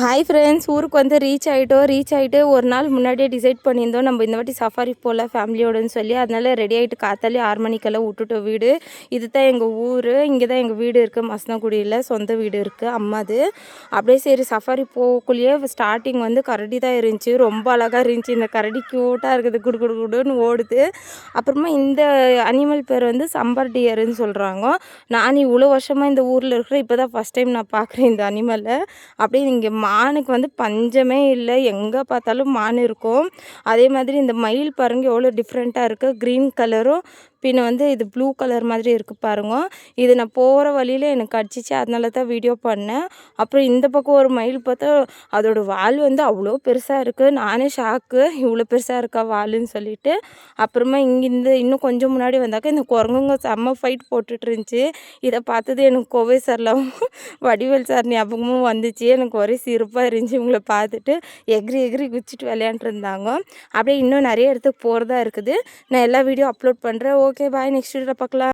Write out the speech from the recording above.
Hi friends, ஊருக்கு வந்து reach ஆகிட்டு ஒரு நாள் முன்னாடியே டிசைட் பண்ணியிருந்தோம் நம்ம இந்த வாட்டி சஃபாரி போகல ஃபேமிலியோடுன்னு சொல்லி. அதனால ரெடி ஆகிட்டு காத்தாலே 6 மணிக்கெல்லாம் விட்டுட்டோம் வீடு. இது தான் எங்கள் ஊர், இங்கே தான் எங்கள் வீடு இருக்குது. மசனகுடியில் சொந்த வீடு இருக்குது அம்மாது. அப்படியே சரி சஃபாரி போகக்குள்ளேயே ஸ்டார்டிங் வந்து கரடி தான் இருந்துச்சு. ரொம்ப அழகாக இருந்துச்சு. இந்த கரடி க்யூட்டாக இருக்குது, குடு குடு குடுன்னு ஓடுது. அப்புறமா இந்த அனிமல் பேர் வந்து சம்பர் டியர்ன்னு சொல்கிறாங்க. நான் இவ்வளோ வருஷமாக இந்த ஊரில் இருக்கிறேன், இப்போ தான் ஃபஸ்ட் டைம் நான் பார்க்குறேன் இந்த அனிமலை. அப்படியே இங்கே மானுக்கு வந்து பஞ்சமே இல்லை, எங்கே பார்த்தாலும் மான் இருக்கும். அதே மாதிரி இந்த மயில் பாருங்க எவ்வளோ டிஃப்ரெண்ட்டாக இருக்குது. க்ரீன் கலரும் பின்ன வந்து இது ப்ளூ கலர் மாதிரி இருக்குது பாருங்க. இது நான் போகிற வழியில் எனக்கு அடிச்சிச்சு, அதனால தான் வீடியோ பண்ணேன். அப்புறம் இந்த பக்கம் ஒரு மயில் பார்த்தா அதோட வால் வந்து அவ்வளோ பெருசாக இருக்குது. நானே ஷாக்கு, இவ்வளோ பெருசாக இருக்கா வாலுன்னு சொல்லிட்டு. அப்புறமா இங்கேருந்து இன்னும் கொஞ்சம் முன்னாடி வந்தாக்க இந்த குரங்குங்க செம்ம ஃபைட் போட்டுட்டு இருந்துச்சு. இதை பார்த்தது எனக்கு கோவை சார்லாம் வடிவேல் சார் ஞாபகமும் வந்துச்சு. எனக்கு ஒரே சிரிப்பாக இருந்துச்சு இவங்கள பார்த்துட்டு. எகிரி எகிரி குச்சிட்டு விளையாண்டுருந்தாங்க. அப்படியே இன்னும் நிறைய இடத்துக்கு போகிறதா இருக்குது. நான் எல்லா வீடியோ அப்லோட் பண்ணுறேன். ஓகே பாய், நெக்ஸ்ட் வீடியோவில் பார்க்கலாம்.